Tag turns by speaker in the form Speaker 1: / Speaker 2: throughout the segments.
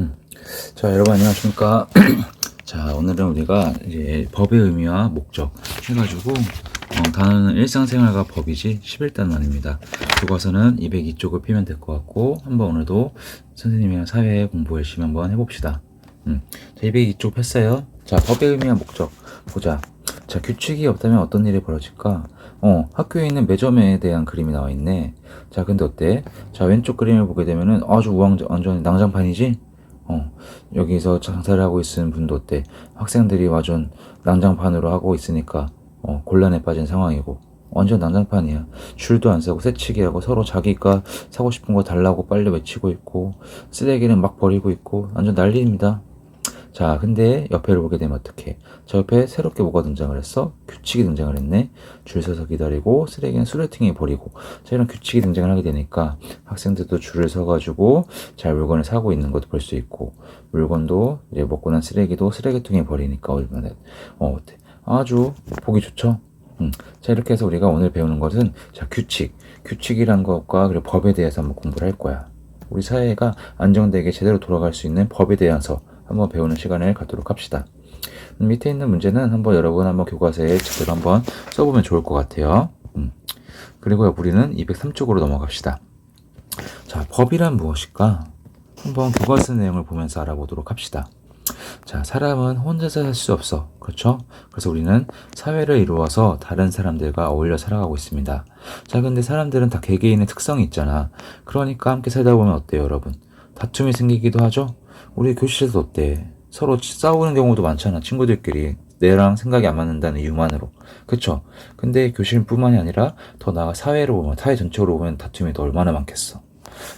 Speaker 1: 음. 자, 여러분 안녕하십니까? 자, 오늘은 우리가 이제 법의 의미와 목적 해가지고 단어는 일상생활과 법이지 11단원입니다. 교과서는 202쪽을 피면 될 것 같고 한번 오늘도 선생님이랑 사회 공부 열심히 한번 해봅시다. 자, 202쪽 폈어요. 자, 법의 의미와 목적 보자. 자, 규칙이 없다면 어떤 일이 벌어질까? 학교에 있는 매점에 대한 그림이 나와 있네. 자, 근데 어때? 자, 왼쪽 그림을 보게 되면은 아주 완전 난장판이지? 여기서 장사를 하고 있는 분도 어때? 학생들이 완전 난장판으로 하고 있으니까 곤란에 빠진 상황이고 완전 난장판이야. 줄도 안 서고 새치기하고 서로 자기가 사고 싶은 거 달라고 빨리 외치고 있고 쓰레기는 막 버리고 있고 완전 난리입니다. 자, 근데 옆에를 보게 되면 어떡해? 저 옆에 새롭게 뭐가 등장을 했어? 규칙이 등장을 했네. 줄 서서 기다리고 쓰레기는 수레팅에 버리고. 자, 이런 규칙이 등장을 하게 되니까 학생들도 줄을 서가지고 잘 물건을 사고 있는 것도 볼 수 있고, 물건도 이제 먹고 난 쓰레기도 쓰레기통에 버리니까 얼마나 어때? 아주 보기 좋죠? 자, 이렇게 해서 우리가 오늘 배우는 것은 자, 규칙이란 것과 그리고 법에 대해서 한번 공부를 할 거야. 우리 사회가 안정되게 제대로 돌아갈 수 있는 법에 대해서 한번 배우는 시간을 갖도록 합시다. 밑에 있는 문제는 여러분 한번 교과서에 제대로 한번 써보면 좋을 것 같아요. 그리고 우리는 203쪽으로 넘어갑시다. 자, 법이란 무엇일까? 한번 교과서 내용을 보면서 알아보도록 합시다. 자, 사람은 혼자서 살 수 없어. 그렇죠? 그래서 우리는 사회를 이루어서 다른 사람들과 어울려 살아가고 있습니다. 자, 근데 사람들은 다 개개인의 특성이 있잖아. 그러니까 함께 살다 보면 어때요, 여러분? 다툼이 생기기도 하죠? 우리 교실에서 어때? 서로 싸우는 경우도 많잖아. 친구들끼리. 내랑 생각이 안 맞는다는 이유만으로. 그쵸? 근데 교실뿐만이 아니라 더 나아가 사회로 보면, 사회 전체로 보면 다툼이 더 얼마나 많겠어.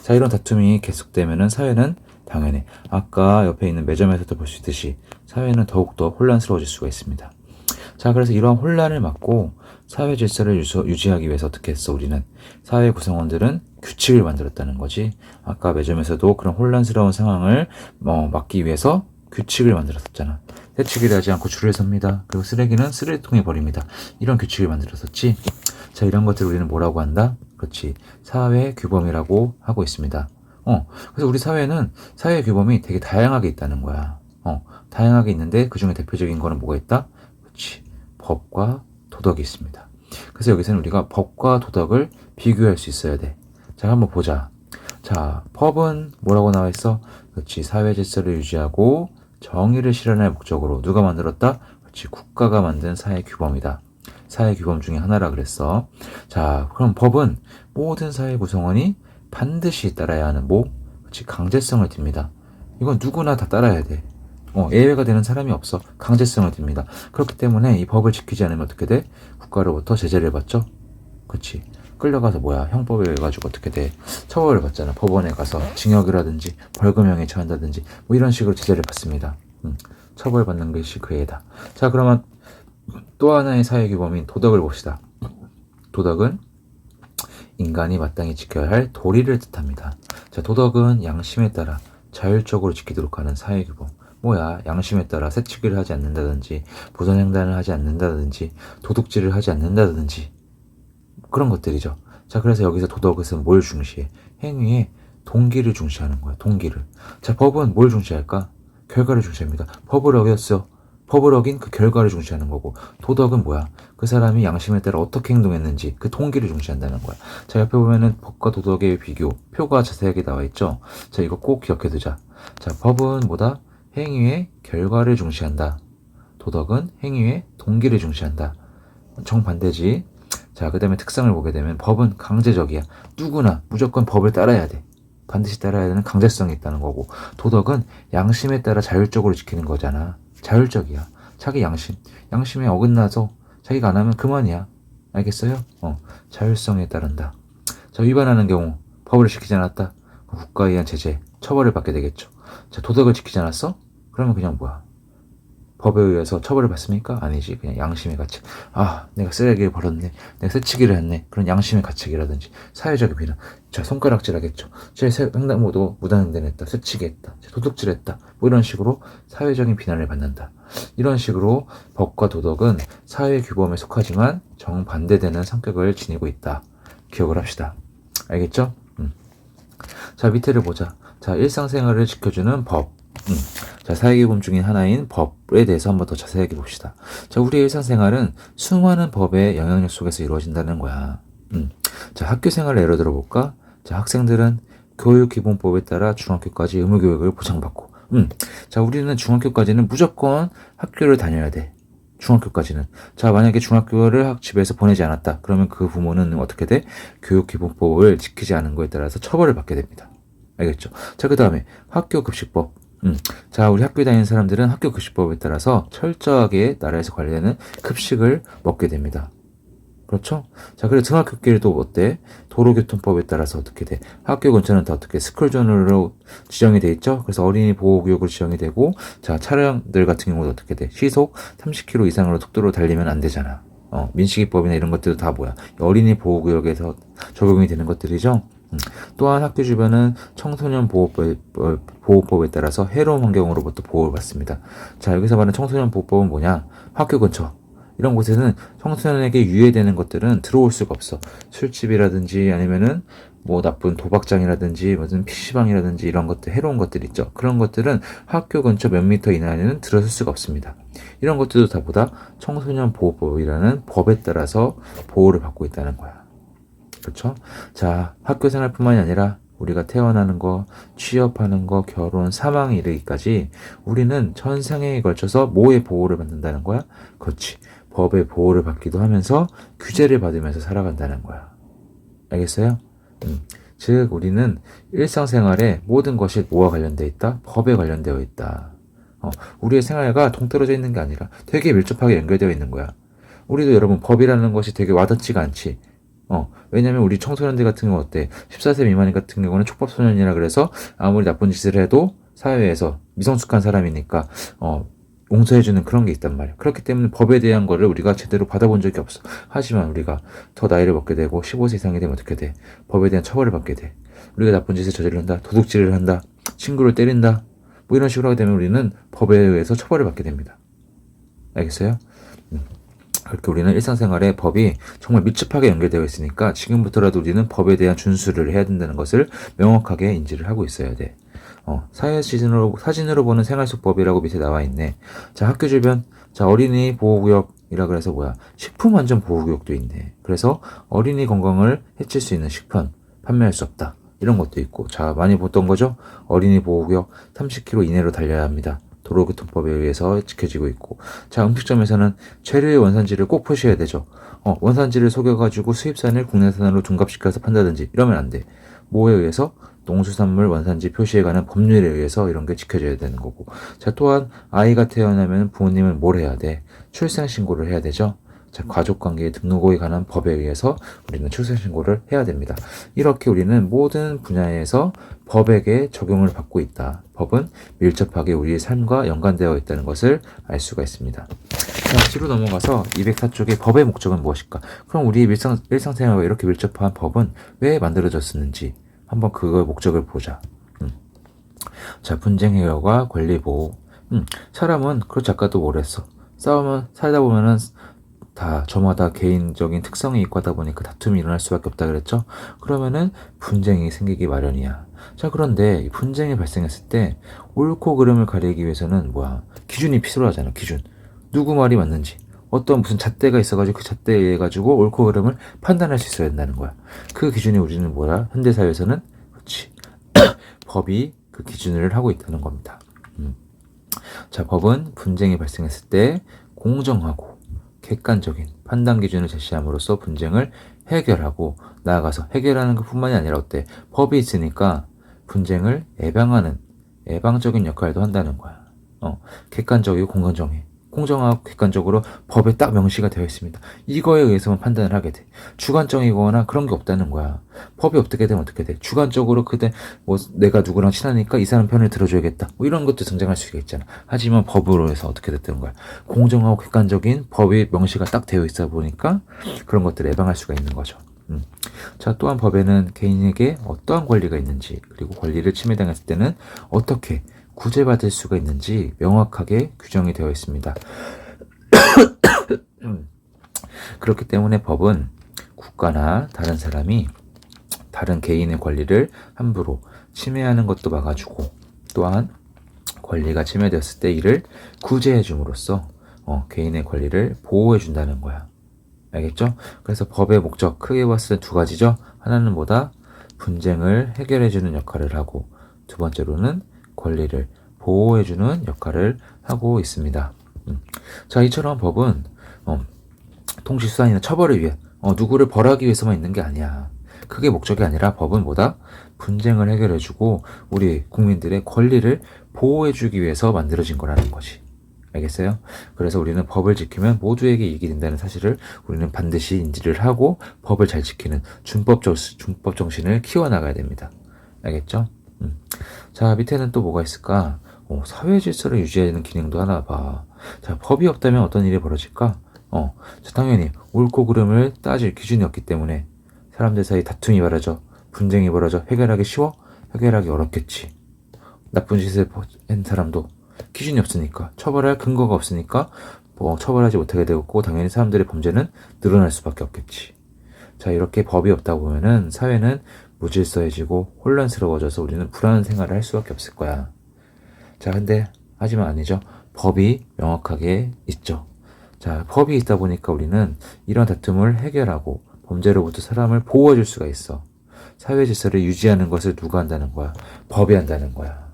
Speaker 1: 자, 이런 다툼이 계속되면은 사회는 당연히 아까 옆에 있는 매점에서도 볼 수 있듯이 사회는 더욱더 혼란스러워질 수가 있습니다. 자, 그래서 이러한 혼란을 막고 사회 질서를 유지하기 위해서 어떻게 했어? 우리는 사회 구성원들은 규칙을 만들었다는 거지. 아까 매점에서도 그런 혼란스러운 상황을 막기 위해서 규칙을 만들었었잖아. 새치기를 하지 않고 줄을 섭니다. 그리고 쓰레기는 쓰레기통에 버립니다. 이런 규칙을 만들었었지. 자, 이런 것들을 우리는 뭐라고 한다? 그렇지. 사회 규범이라고 하고 있습니다. 그래서 우리 사회는 사회 규범이 되게 다양하게 있다는 거야. 다양하게 있는데 그 중에 대표적인 거는 뭐가 있다? 그렇지. 법과 도덕이 있습니다. 그래서 여기서는 우리가 법과 도덕을 비교할 수 있어야 돼. 자, 한번 보자. 자, 법은 뭐라고 나와 있어? 그렇지. 사회 질서를 유지하고 정의를 실현할 목적으로 누가 만들었다? 그렇지. 국가가 만든 사회 규범이다. 사회 규범 중에 하나라 그랬어. 자, 그럼 법은 모든 사회 구성원이 반드시 따라야 하는 그렇지. 강제성을 띱니다. 이건 누구나 다 따라야 돼. 예외가 되는 사람이 없어. 강제성을 띱니다. 그렇기 때문에 이 법을 지키지 않으면 어떻게 돼? 국가로부터 제재를 받죠? 그치. 끌려가서 형법에 의해 가지고 어떻게 돼? 처벌을 받잖아. 법원에 가서 징역이라든지 벌금형에 처한다든지 이런 식으로 제재를 받습니다. 처벌받는 것이 그 애다. 자, 그러면 또 하나의 사회규범인 도덕을 봅시다. 도덕은 인간이 마땅히 지켜야 할 도리를 뜻합니다. 자, 도덕은 양심에 따라 자율적으로 지키도록 하는 사회규범. 양심에 따라 새치기를 하지 않는다든지 부선횡단을 하지 않는다든지 도둑질을 하지 않는다든지 그런 것들이죠. 자, 그래서 여기서 도덕은 뭘 중시해? 행위의 동기를 중시하는 거야. 동기를. 자, 법은 뭘 중시할까? 결과를 중시합니다. 법을 어겼어. 법을 어긴 그 결과를 중시하는 거고, 도덕은 그 사람이 양심에 따라 어떻게 행동했는지 그 동기를 중시한다는 거야. 자, 옆에 보면은 법과 도덕의 비교 표가 자세하게 나와 있죠. 자, 이거 꼭 기억해 두자. 자, 법은 행위의 결과를 중시한다. 도덕은 행위의 동기를 중시한다. 정반대지. 자, 그 다음에 특성을 보게 되면 법은 강제적이야. 누구나 무조건 법을 따라야 돼. 반드시 따라야 되는 강제성이 있다는 거고, 도덕은 양심에 따라 자율적으로 지키는 거잖아. 자율적이야. 자기 양심에 어긋나서 자기가 안 하면 그만이야. 알겠어요? 자율성에 따른다. 자, 위반하는 경우 법을 지키지 않았다. 국가에 의한 제재, 처벌을 받게 되겠죠. 자, 도덕을 지키지 않았어? 그러면 그냥 법에 의해서 처벌을 받습니까? 아니지. 그냥 양심의 가책. 내가 쓰레기를 버렸네. 내가 새치기를 했네. 그런 양심의 가책이라든지 사회적인 비난. 자, 손가락질 하겠죠. 제 횡단보도 무단횡단했다. 새치기했다. 도둑질했다. 이런 식으로 사회적인 비난을 받는다. 이런 식으로 법과 도덕은 사회 규범에 속하지만 정반대되는 성격을 지니고 있다. 기억을 합시다. 알겠죠? 자, 밑에를 보자. 자, 일상생활을 지켜주는 법. 자, 사회기금 중인 하나인 법에 대해서 한번 더 자세하게 봅시다. 자, 우리의 일상생활은 수많은 법의 영향력 속에서 이루어진다는 거야. 자, 학교 생활을 예로 들어볼까? 자, 학생들은 교육기본법에 따라 중학교까지 의무교육을 보장받고, 자, 우리는 중학교까지는 무조건 학교를 다녀야 돼. 중학교까지는. 자, 만약에 중학교를 집에서 보내지 않았다. 그러면 그 부모는 어떻게 돼? 교육기본법을 지키지 않은 거에 따라서 처벌을 받게 됩니다. 알겠죠? 자, 그 다음에 학교급식법. 자, 우리 학교에 다니는 사람들은 학교급식법에 따라서 철저하게 나라에서 관리되는 급식을 먹게 됩니다. 그렇죠? 자, 그리고 등하굣길도 어때? 도로교통법에 따라서 어떻게 돼? 학교 근처는 다 어떻게 스쿨존으로 지정이 돼 있죠? 그래서 어린이 보호구역으로 지정이 되고, 자, 차량들 같은 경우도 어떻게 돼? 시속 30km 이상으로 속도로 달리면 안 되잖아. 민식이법이나 이런 것들도 다 뭐야? 어린이 보호구역에서 적용이 되는 것들이죠? 또한 학교 주변은 청소년 보호법에 따라서 해로운 환경으로부터 보호를 받습니다. 자, 여기서 말하는 청소년 보호법은 뭐냐? 학교 근처. 이런 곳에는 청소년에게 유해되는 것들은 들어올 수가 없어. 술집이라든지 아니면은 뭐 나쁜 도박장이라든지 무슨 PC방이라든지 이런 것들, 해로운 것들 있죠. 그런 것들은 학교 근처 몇 미터 이내에는 들어설 수가 없습니다. 이런 것들도 다 보다 청소년 보호법이라는 법에 따라서 보호를 받고 있다는 거야. 그렇죠? 자, 학교 생활뿐만이 아니라 우리가 태어나는 거, 취업하는 거, 결혼, 사망에 이르기까지 우리는 전생에 걸쳐서 뭐의 보호를 받는다는 거야? 그렇지. 법의 보호를 받기도 하면서 규제를 받으면서 살아간다는 거야. 알겠어요? 즉, 우리는 일상생활에 모든 것이 뭐와 관련되어 있다? 법에 관련되어 있다. 우리의 생활과 동떨어져 있는 게 아니라 되게 밀접하게 연결되어 있는 거야. 우리도 여러분, 법이라는 것이 되게 와닿지가 않지. 왜냐면 우리 청소년들 같은 경우 어때? 14세 미만 같은 경우는 촉법소년이라 그래서 아무리 나쁜 짓을 해도 사회에서 미성숙한 사람이니까, 용서해주는 그런 게 있단 말이야. 그렇기 때문에 법에 대한 거를 우리가 제대로 받아본 적이 없어. 하지만 우리가 더 나이를 먹게 되고 15세 이상이 되면 어떻게 돼? 법에 대한 처벌을 받게 돼. 우리가 나쁜 짓을 저지른다, 도둑질을 한다, 친구를 때린다, 뭐 이런 식으로 하게 되면 우리는 법에 의해서 처벌을 받게 됩니다. 알겠어요? 그렇게 우리는 일상생활에 법이 정말 밀접하게 연결되어 있으니까 지금부터라도 우리는 법에 대한 준수를 해야 된다는 것을 명확하게 인지를 하고 있어야 돼. 사진으로 보는 생활 속 법이라고 밑에 나와 있네. 자, 학교 주변, 자, 어린이 보호구역이라 그래서 뭐야? 식품 안전 보호구역도 있네. 그래서 어린이 건강을 해칠 수 있는 식품 판매할 수 없다. 이런 것도 있고. 자, 많이 보던 거죠? 어린이 보호구역 30km 이내로 달려야 합니다. 도로교통법에 의해서 지켜지고 있고. 자, 음식점에서는 재료의 원산지를 꼭 표시해야 되죠. 원산지를 속여가지고 수입산을 국내산으로 둔갑시켜서 판다든지 이러면 안 돼. 뭐에 의해서? 농수산물 원산지 표시에 관한 법률에 의해서 이런 게 지켜져야 되는 거고. 자, 또한 아이가 태어나면 부모님은 뭘 해야 돼? 출생신고를 해야 되죠. 자, 가족관계 등록에 관한 법에 의해서 우리는 출생신고를 해야 됩니다. 이렇게 우리는 모든 분야에서 법에게 적용을 받고 있다. 법은 밀접하게 우리의 삶과 연관되어 있다는 것을 알 수가 있습니다. 자, 뒤로 넘어가서 204쪽의 법의 목적은 무엇일까? 그럼 우리 일상생활과 이렇게 밀접한 법은 왜 만들어졌었는지 한번 그거의 목적을 보자. 자, 분쟁 해결과 권리 보호. 사람은 그렇지, 아까도 뭐랬어. 살다 보면은 다 저마다 개인적인 특성이 있고 하다 보니까 다툼이 일어날 수밖에 없다 그랬죠. 그러면은 분쟁이 생기기 마련이야. 자, 그런데 이 분쟁이 발생했을 때 옳고 그름을 가리기 위해서는 뭐야? 기준이 필요하잖아. 기준. 누구 말이 맞는지. 어떤 무슨 잣대가 있어가지고 그 잣대에 의해 가지고 옳고 그름을 판단할 수 있어야 된다는 거야. 그 기준이 우리는 뭐야? 현대사회에서는 그렇지. 법이 그 기준을 하고 있다는 겁니다. 자, 법은 분쟁이 발생했을 때 공정하고 객관적인 판단 기준을 제시함으로써 분쟁을 해결하고 나아가서 해결하는 것뿐만이 아니라 어때? 법이 있으니까 분쟁을 예방하는 예방적인 역할도 한다는 거야. 객관적이고 공정하고 객관적으로 법에 딱 명시가 되어 있습니다. 이거에 의해서만 판단을 하게 돼. 주관적이거나 그런 게 없다는 거야. 법이 어떻게 되면 어떻게 돼. 주관적으로 그때 뭐 내가 누구랑 친하니까 이 사람 편을 들어줘야겠다. 뭐 이런 것도 등장할 수가 있잖아. 하지만 법으로 해서 어떻게 됐다는 거야. 공정하고 객관적인 법의 명시가 딱 되어 있어 보니까 그런 것들을 예방할 수가 있는 거죠. 자, 또한 법에는 개인에게 어떠한 권리가 있는지, 그리고 권리를 침해당했을 때는 어떻게 구제받을 수가 있는지 명확하게 규정이 되어 있습니다. 그렇기 때문에 법은 국가나 다른 사람이 다른 개인의 권리를 함부로 침해하는 것도 막아주고, 또한 권리가 침해되었을 때 이를 구제해 줌으로써 개인의 권리를 보호해 준다는 거야. 알겠죠? 그래서 법의 목적 크게 봤을 때 두 가지죠. 하나는 뭐다? 분쟁을 해결해 주는 역할을 하고, 두 번째로는 권리를 보호해 주는 역할을 하고 있습니다. 자, 이처럼 법은 통치 수단이나 처벌을 위해 누구를 벌하기 위해서만 있는 게 아니야. 그게 목적이 아니라 법은 뭐다? 분쟁을 해결해 주고 우리 국민들의 권리를 보호해 주기 위해서 만들어진 거라는 거지. 알겠어요? 그래서 우리는 법을 지키면 모두에게 이익이 된다는 사실을 우리는 반드시 인지를 하고 법을 잘 지키는 준법 정신을 키워나가야 됩니다. 알겠죠? 자, 밑에는 또 뭐가 있을까? 사회 질서를 유지하는 기능도 하나 봐. 자, 법이 없다면 어떤 일이 벌어질까? 자, 당연히 옳고 그름을 따질 기준이 없기 때문에 사람들 사이 다툼이 벌어져, 분쟁이 벌어져. 해결하기 쉬워? 해결하기 어렵겠지. 나쁜 짓을 한 사람도 기준이 없으니까, 처벌할 근거가 없으니까 처벌하지 못하게 되었고, 당연히 사람들의 범죄는 늘어날 수밖에 없겠지. 자, 이렇게 법이 없다 보면은 사회는 무질서해지고 혼란스러워져서 우리는 불안한 생활을 할 수밖에 없을 거야. 자, 근데 하지만 아니죠. 법이 명확하게 있죠. 자, 법이 있다 보니까 우리는 이런 다툼을 해결하고 범죄로부터 사람을 보호해줄 수가 있어. 사회 질서를 유지하는 것을 누가 한다는 거야? 법이 한다는 거야.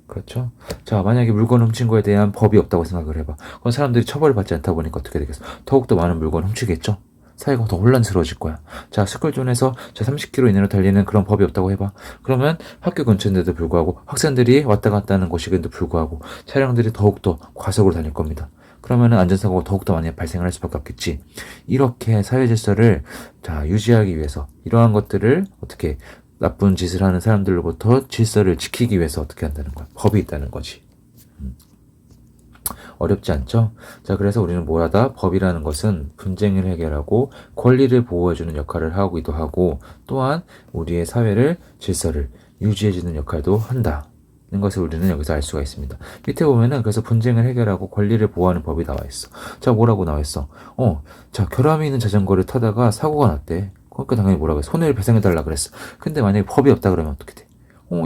Speaker 1: 그렇죠? 자, 만약에 물건 훔친 거에 대한 법이 없다고 생각을 해봐. 그럼 사람들이 처벌을 받지 않다 보니까 어떻게 되겠어? 더욱더 많은 물건 훔치겠죠? 사회가 더 혼란스러워질 거야. 자, 스쿨존에서 30km 이내로 달리는 그런 법이 없다고 해봐. 그러면 학교 근처인데도 불구하고 학생들이 왔다 갔다 하는 곳인데도 불구하고 차량들이 더욱더 과속으로 다닐 겁니다. 그러면은 안전사고가 더욱더 많이 발생할 수밖에 없겠지. 이렇게 사회 질서를 유지하기 위해서 이러한 것들을 어떻게 나쁜 짓을 하는 사람들로부터 질서를 지키기 위해서 어떻게 한다는 거야? 법이 있다는 거지. 어렵지 않죠? 자, 그래서 우리는 뭐하다? 법이라는 것은 분쟁을 해결하고 권리를 보호해주는 역할을 하기도 하고, 또한 우리의 사회를 질서를 유지해주는 역할도 한다. 는 것을 우리는 여기서 알 수가 있습니다. 밑에 보면은 그래서 분쟁을 해결하고 권리를 보호하는 법이 나와 있어. 자, 뭐라고 나와 있어? 자, 결함이 있는 자전거를 타다가 사고가 났대. 그러니까 당연히 뭐라고 해? 손해를 배상해달라 그랬어. 근데 만약에 법이 없다 그러면 어떻게 돼?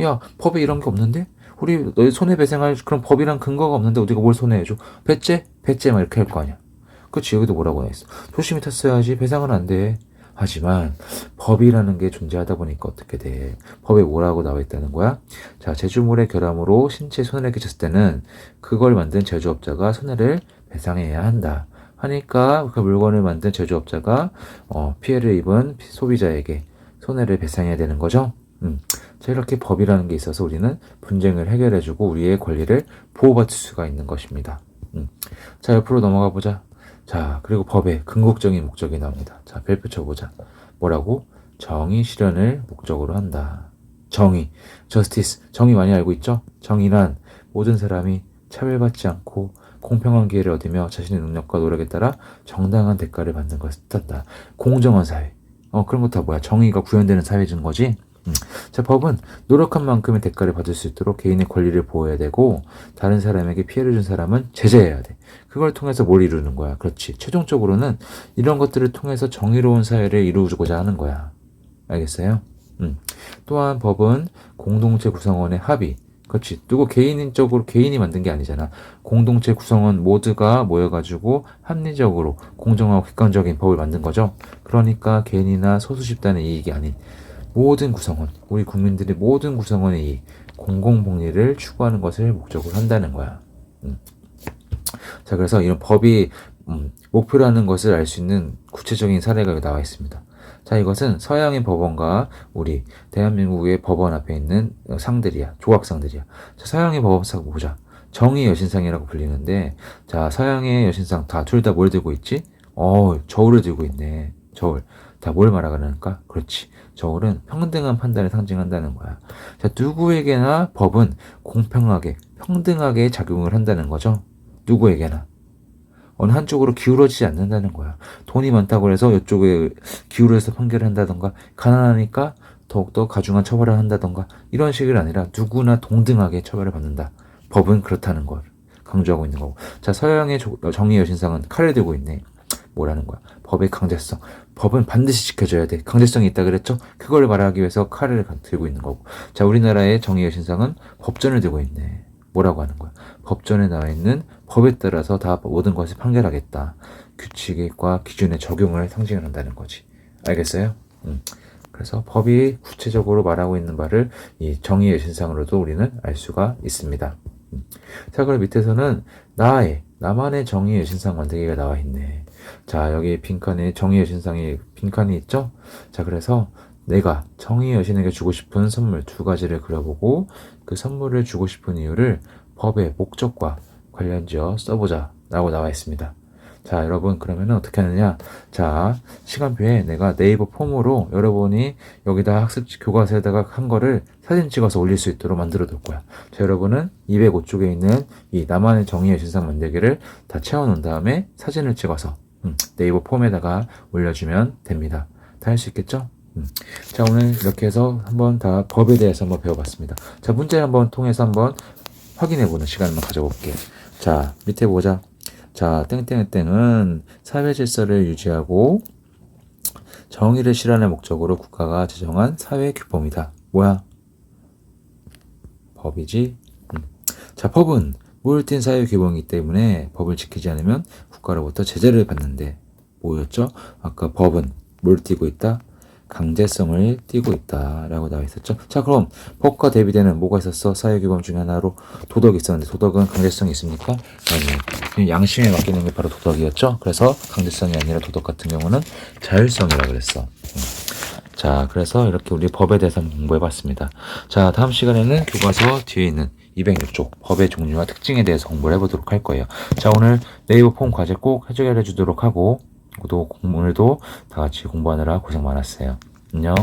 Speaker 1: 야, 법에 이런 게 없는데? 우리 너희 손해배상할 그런 법이랑 근거가 없는데 우리가 뭘 손해해줘? 배째? 배째 막 이렇게 할 거 아니야. 그치, 여기도 뭐라고 했어? 조심히 탔어야지. 배상은 안 돼. 하지만 법이라는 게 존재하다 보니까 어떻게 돼? 법에 뭐라고 나와 있다는 거야? 자, 제주물의 결함으로 신체에 손해를 끼쳤을 때는 그걸 만든 제조업자가 손해를 배상해야 한다. 하니까 그 물건을 만든 제조업자가 피해를 입은 소비자에게 손해를 배상해야 되는 거죠. 자, 이렇게 법이라는 게 있어서 우리는 분쟁을 해결해주고 우리의 권리를 보호받을 수가 있는 것입니다. 자, 옆으로 넘어가 보자. 자, 그리고 법의 궁극적인 목적이 나옵니다. 자, 별표 쳐보자. 뭐라고? 정의 실현을 목적으로 한다. 정의, justice. 정의 많이 알고 있죠? 정의란 모든 사람이 차별받지 않고 공평한 기회를 얻으며 자신의 능력과 노력에 따라 정당한 대가를 받는 것을 뜻한다. 공정한 사회. 그런 거 다 뭐야? 정의가 구현되는 사회인 거지? 자, 법은 노력한 만큼의 대가를 받을 수 있도록 개인의 권리를 보호해야 되고, 다른 사람에게 피해를 준 사람은 제재해야 돼. 그걸 통해서 뭘 이루는 거야? 그렇지. 최종적으로는 이런 것들을 통해서 정의로운 사회를 이루고자 하는 거야. 알겠어요? 또한 법은 공동체 구성원의 합의. 그렇지. 누구 개인적으로 개인이 만든 게 아니잖아. 공동체 구성원 모두가 모여가지고 합리적으로 공정하고 객관적인 법을 만든 거죠. 그러니까 개인이나 소수 집단의 이익이 아닌 모든 구성원, 우리 국민들의 모든 구성원의 이익, 공공복리를 추구하는 것을 목적으로 한다는 거야. 자, 그래서 이런 법이 목표라는 것을 알 수 있는 구체적인 사례가 나와 있습니다. 자, 이것은 서양의 법원과 우리 대한민국의 법원 앞에 있는 상들이야. 조각상들이야. 자, 서양의 법원상 보자. 정의 여신상이라고 불리는데, 자, 서양의 여신상 둘 다 뭘 들고 있지? 저울을 들고 있네. 저울. 다 뭘 말하는가? 그렇지. 저울은 평등한 판단을 상징한다는 거야. 자, 누구에게나 법은 공평하게, 평등하게 작용을 한다는 거죠. 누구에게나. 어느 한쪽으로 기울어지지 않는다는 거야. 돈이 많다고 해서 이쪽에 기울여서 판결을 한다던가, 가난하니까 더욱더 가중한 처벌을 한다던가, 이런 식이 아니라 누구나 동등하게 처벌을 받는다. 법은 그렇다는 걸 강조하고 있는 거고. 자, 서양의 정의 여신상은 칼을 들고 있네. 뭐라는 거야? 법의 강제성. 법은 반드시 지켜져야 돼. 강제성이 있다 그랬죠? 그걸 말하기 위해서 칼을 들고 있는 거고. 자, 우리나라의 정의의 신상은 법전을 들고 있네. 뭐라고 하는 거야? 법전에 나와 있는 법에 따라서 다 모든 것을 판결하겠다. 규칙과 기준의 적용을 상징을 한다는 거지. 알겠어요? 그래서 법이 구체적으로 말하고 있는 바를 이 정의의 신상으로도 우리는 알 수가 있습니다. 자, 그럼 밑에서는 나만의 정의의 신상 만들기가 나와 있네. 자, 여기 빈칸에 정의의 신상이 빈칸이 있죠? 자, 그래서 내가 정의의 여신에게 주고 싶은 선물 2가지를 그려보고 그 선물을 주고 싶은 이유를 법의 목적과 관련지어 써보자 라고 나와 있습니다. 자, 여러분 그러면 어떻게 하느냐? 자, 시간표에 내가 네이버 폼으로 여러분이 여기다 학습 교과서에다가 한 거를 사진 찍어서 올릴 수 있도록 만들어 둘 거야. 자, 여러분은 205쪽에 있는 이 나만의 정의의 신상 만들기를 다 채워놓은 다음에 사진을 찍어서 네이버 폼에다가 올려주면 됩니다. 다 할 수 있겠죠? 자, 오늘 이렇게 해서 한번 다 법에 대해서 한번 배워봤습니다. 자, 문제 한번 통해서 한번 확인해보는 시간을 한번 가져볼게요. 자, 밑에 보자. 자, 땡땡땡은 사회 질서를 유지하고 정의를 실현할 목적으로 국가가 제정한 사회 규범이다. 뭐야? 법이지? 자, 법은 물을 띤 사회 규범이기 때문에 법을 지키지 않으면 국가로부터 제재를 받는데 뭐였죠? 아까 법은 뭘 띠고 있다? 강제성을 띠고 있다 라고 나와 있었죠. 자, 그럼 법과 대비되는 뭐가 있었어? 사회규범 중에 하나로 도덕이 있었는데 도덕은 강제성이 있습니까? 아니요. 양심에 맡기는 게 바로 도덕이었죠. 그래서 강제성이 아니라 도덕 같은 경우는 자율성이라고 그랬어. 자, 그래서 이렇게 우리 법에 대해서 한번 공부해봤습니다. 자, 다음 시간에는 교과서 뒤에 있는 206쪽 법의 종류와 특징에 대해서 공부를 해보도록 할 거예요. 자, 오늘 네이버 폼 과제 꼭 해결해 주도록 하고 오늘도 다 같이 공부하느라 고생 많았어요. 안녕.